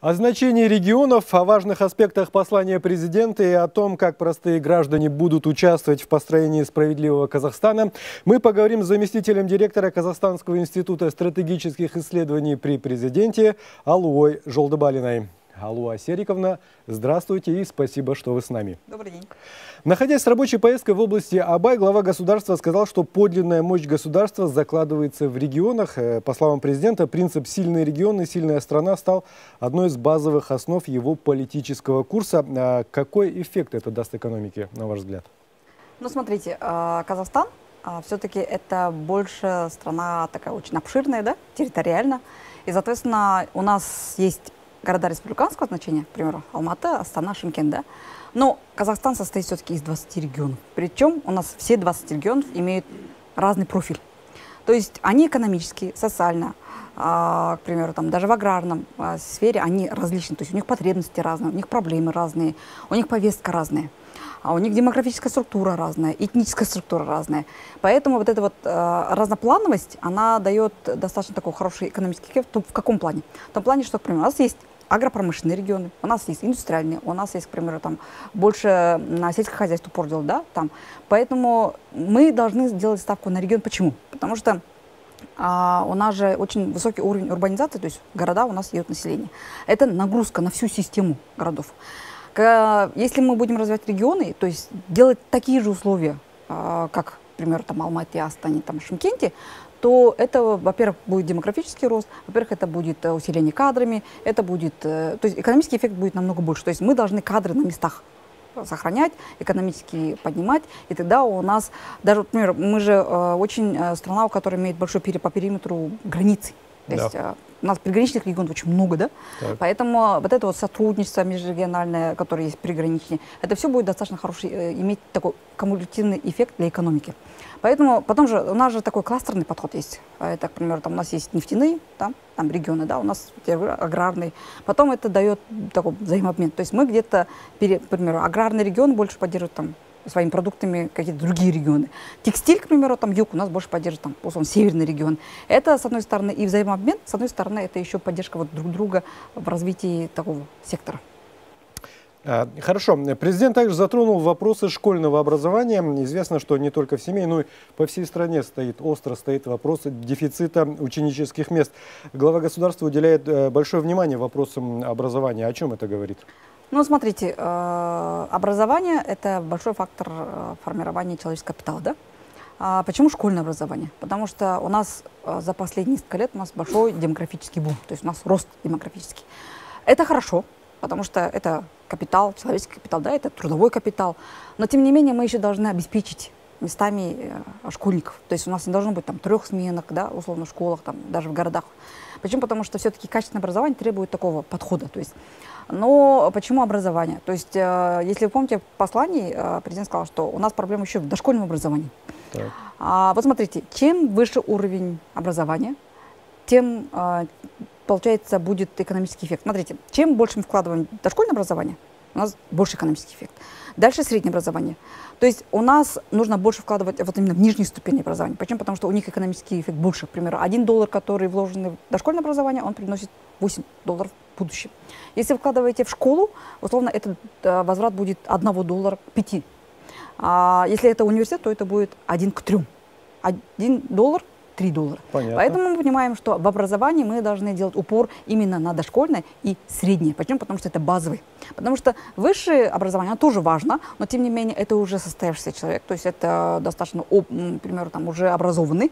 О значении регионов, о важных аспектах послания президента и о том, как простые граждане будут участвовать в построении справедливого Казахстана, мы поговорим с заместителем директора Казахстанского института стратегических исследований при президенте Алуой Жолдыбалиной. Алуа Сериковна, здравствуйте и спасибо, что вы с нами. Добрый день. Находясь с рабочей поездкой в области Абай, глава государства сказал, что подлинная мощь государства закладывается в регионах. По словам президента, принцип «сильные регионы, сильная страна» стал одной из базовых основ его политического курса. Какой эффект это даст экономике, на ваш взгляд? Ну, смотрите, Казахстан все-таки это больше страна такая очень обширная, да, территориально. И, соответственно, у нас есть города республиканского значения, к примеру, Алматы, Астана, Шымкент, да. Но Казахстан состоит все-таки из 20 регионов. Причем у нас все 20 регионов имеют разный профиль. То есть они экономически, социально, к примеру, там, даже в аграрном сфере они различны. То есть у них потребности разные, у них проблемы разные, у них повестка разная. А у них демографическая структура разная, этническая структура разная. Поэтому вот эта вот разноплановость, она дает достаточно такой хороший экономический эффект. В каком плане? В том плане, что, к примеру, у нас есть агропромышленные регионы, у нас есть индустриальные, у нас есть, к примеру, там больше на сельское хозяйство упор делать, да, там. Поэтому мы должны сделать ставку на регион. Почему? Потому что у нас же очень высокий уровень урбанизации, то есть города у нас едут население. Это нагрузка на всю систему городов. Если мы будем развивать регионы, то есть делать такие же условия, как, например, там Алматы, Астане, там Шымкенте, то это, во-первых, будет демографический рост, во-первых, это будет усиление кадрами, это будет, то есть экономический эффект будет намного больше. То есть мы должны кадры на местах сохранять, экономически поднимать, и тогда у нас, даже, например, мы же очень страна, у которой имеет большой по периметру границы. То есть у нас приграничных регионов очень много, да? Так. Поэтому вот это вот сотрудничество межрегиональное, которое есть приграничное, это все будет достаточно хороший, иметь такой кумулятивный эффект для экономики. Поэтому потом же у нас же такой кластерный подход есть. Это, к примеру, там у нас есть нефтяные, там регионы, да, у нас аграрный. Потом это дает такой взаимообмен. То есть мы где-то, к примеру, аграрный регион больше поддерживает там своими продуктами какие-то другие регионы. Текстиль, к примеру, там юг у нас больше поддерживает, там, условно, северный регион. Это, с одной стороны, и взаимообмен, с одной стороны, это еще поддержка вот друг друга в развитии такого сектора. Хорошо. Президент также затронул вопросы школьного образования. Известно, что не только в семье, но и по всей стране остро стоит вопрос дефицита ученических мест. Глава государства уделяет большое внимание вопросам образования. О чем это говорит? Ну, смотрите, образование – это большой фактор формирования человеческого капитала, да? Почему школьное образование? Потому что у нас за последние несколько лет у нас большой демографический бум, то есть у нас рост демографический. Это хорошо, потому что это капитал, человеческий капитал, да, это трудовой капитал. Но, тем не менее, мы еще должны обеспечить местами школьников. То есть у нас не должно быть там 3 сменок, да, условно, в школах, там, даже в городах. Почему? Потому что все-таки качественное образование требует такого подхода. То есть, но почему образование? То есть, если вы помните, в послании президент сказал, что у нас проблема еще в дошкольном образовании. Вот смотрите, чем выше уровень образования, тем, получается, будет экономический эффект. Смотрите, чем больше мы вкладываем в дошкольное образование, у нас больше экономический эффект. Дальше среднее образование. То есть у нас нужно больше вкладывать вот именно в нижней ступени образования. Почему? Потому что у них экономический эффект больше. К примеру, $1, который вложен в дошкольное образование, он приносит $8 в будущем. Если вы вкладываете в школу, условно, этот возврат будет $1 к 5. Если это университет, то это будет 1 к 3. $1 $3. Понятно. Поэтому мы понимаем, что в образовании мы должны делать упор именно на дошкольное и среднее. Почему? Потому что это базовый. Потому что высшее образование, оно тоже важно, но тем не менее это уже состоявшийся человек, то есть это достаточно, например, там уже образованный.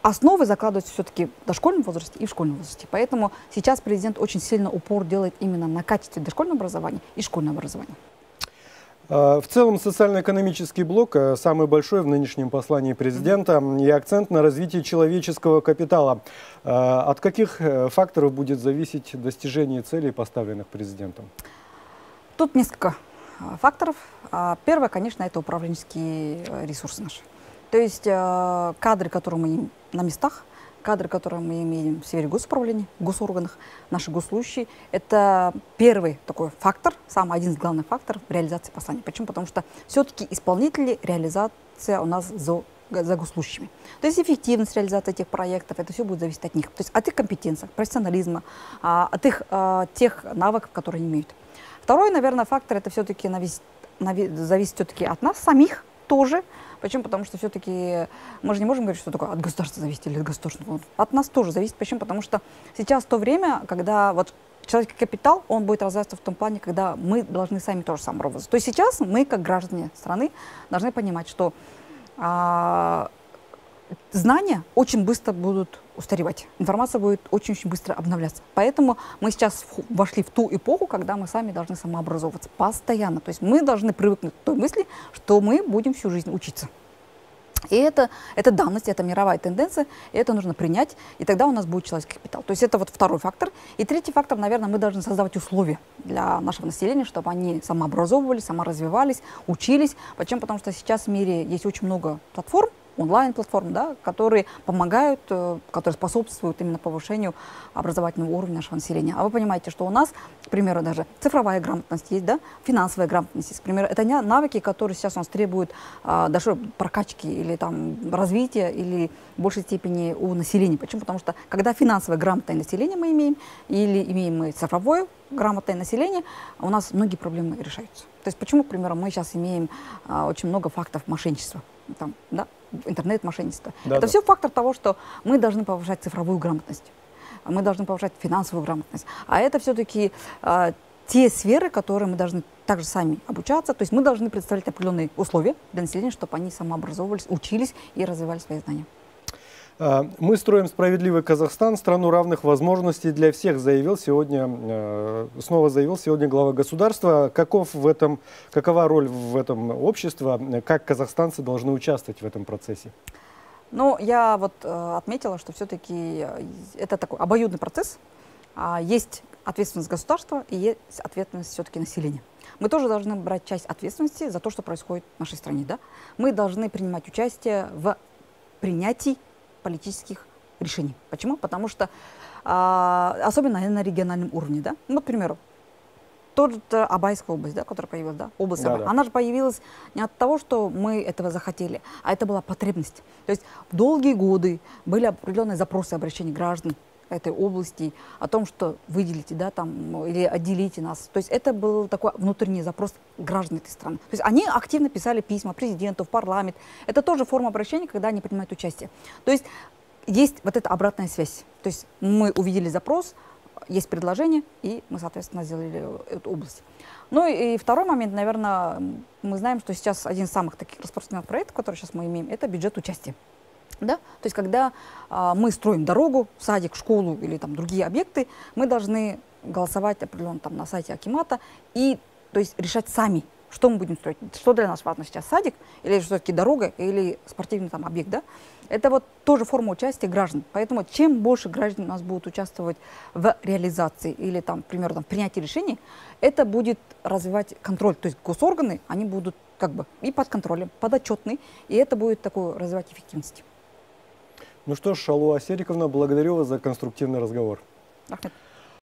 Основы закладываются все-таки в дошкольном возрасте и в школьном возрасте. Поэтому сейчас президент очень сильно упор делает именно на качестве дошкольного образования и школьного образования. В целом социально-экономический блок самый большой в нынешнем послании президента и акцент на развитии человеческого капитала. От каких факторов будет зависеть достижение целей, поставленных президентом? Тут несколько факторов. Первое, конечно, это управленческие ресурсы наши. То есть кадры, которые мы имеем на местах, кадры, которые мы имеем в сфере госуправления, в госорганах, наши госслужащие, это первый такой фактор, самый один из главных факторов реализации послания. Почему? Потому что все-таки исполнители, реализация у нас за за госслужащими. То есть эффективность реализации этих проектов, это все будет зависеть от них. То есть от их компетенций, профессионализма, от их тех навыков, которые они имеют. Второй, наверное, фактор, это все-таки зависит все-таки от нас самих тоже. Почему? Потому что все-таки мы же не можем говорить, что такое от государства зависит или от государственного фонда. От нас тоже зависит. Почему? Потому что сейчас то время, когда вот человеческий капитал, он будет развиваться в том плане, когда мы должны сами тоже самообразоваться. То есть сейчас мы, как граждане страны, должны понимать, что знания очень быстро будут устаревать, информация будет очень-очень быстро обновляться. Поэтому мы сейчас вошли в ту эпоху, когда мы сами должны самообразовываться постоянно. То есть мы должны привыкнуть к той мысли, что мы будем всю жизнь учиться. И это данность, это мировая тенденция, и это нужно принять, и тогда у нас будет человеческий капитал. То есть это вот второй фактор. И третий фактор, наверное, мы должны создавать условия для нашего населения, чтобы они самообразовывались, саморазвивались, учились. Почему? Потому что сейчас в мире есть очень много платформ, онлайн-платформ, да, которые помогают, которые способствуют именно повышению образовательного уровня нашего населения. А вы понимаете, что у нас, к примеру, даже цифровая грамотность есть, да, финансовая грамотность есть, к примеру. Это навыки, которые сейчас у нас требуют даже прокачки или там развития, или в большей степени у населения. Почему? Потому что когда финансовое грамотное население мы имеем, или имеем мы цифровое грамотное население, у нас многие проблемы решаются. То есть почему, к примеру, мы сейчас имеем очень много фактов мошенничества, там, да, интернет-мошенничество. Это все фактор того, что мы должны повышать цифровую грамотность, мы должны повышать финансовую грамотность. А это все-таки те сферы, которые мы должны также сами обучаться. То есть мы должны представлять определенные условия для населения, чтобы они самообразовывались, учились и развивали свои знания. Мы строим справедливый Казахстан, страну равных возможностей для всех, снова заявил сегодня глава государства. Какова роль в этом общества, как казахстанцы должны участвовать в этом процессе? Ну, я вот отметила, что все-таки это такой обоюдный процесс. Есть ответственность государства и есть ответственность все-таки населения. Мы тоже должны брать часть ответственности за то, что происходит в нашей стране. Да? Мы должны принимать участие в принятии политических решений. Почему? Потому что, особенно на региональном уровне, да, ну, к примеру, Абайская область, да, которая появилась, да, область Абай, она же появилась не от того, что мы этого захотели, а это была потребность. То есть в долгие годы были определенные запросы, обращения граждан этой области о том, что выделите, да, там, или отделите нас. То есть это был такой внутренний запрос граждан этой страны. То есть они активно писали письма президенту, в парламент. Это тоже форма обращения, когда они принимают участие. То есть есть вот эта обратная связь. То есть мы увидели запрос, есть предложение, и мы, соответственно, сделали эту область. Ну и второй момент, наверное, мы знаем, что сейчас один из самых таких распространенных проектов, который сейчас мы имеем, это бюджет участия. Да? То есть когда мы строим дорогу, садик, школу или там другие объекты, мы должны голосовать определенно там на сайте Акимата и, то есть, решать сами, что мы будем строить. Что для нас важно сейчас, садик или все-таки дорога или спортивный там объект. Да? Это вот тоже форма участия граждан. Поэтому чем больше граждан у нас будут участвовать в реализации или, там, к примеру, там, принятии решений, это будет развивать контроль. То есть госорганы, они будут как бы и под контролем, подотчетны, и это будет такое развивать эффективность. Ну что ж, Шалуа Сериковна, благодарю вас за конструктивный разговор. Ахмед.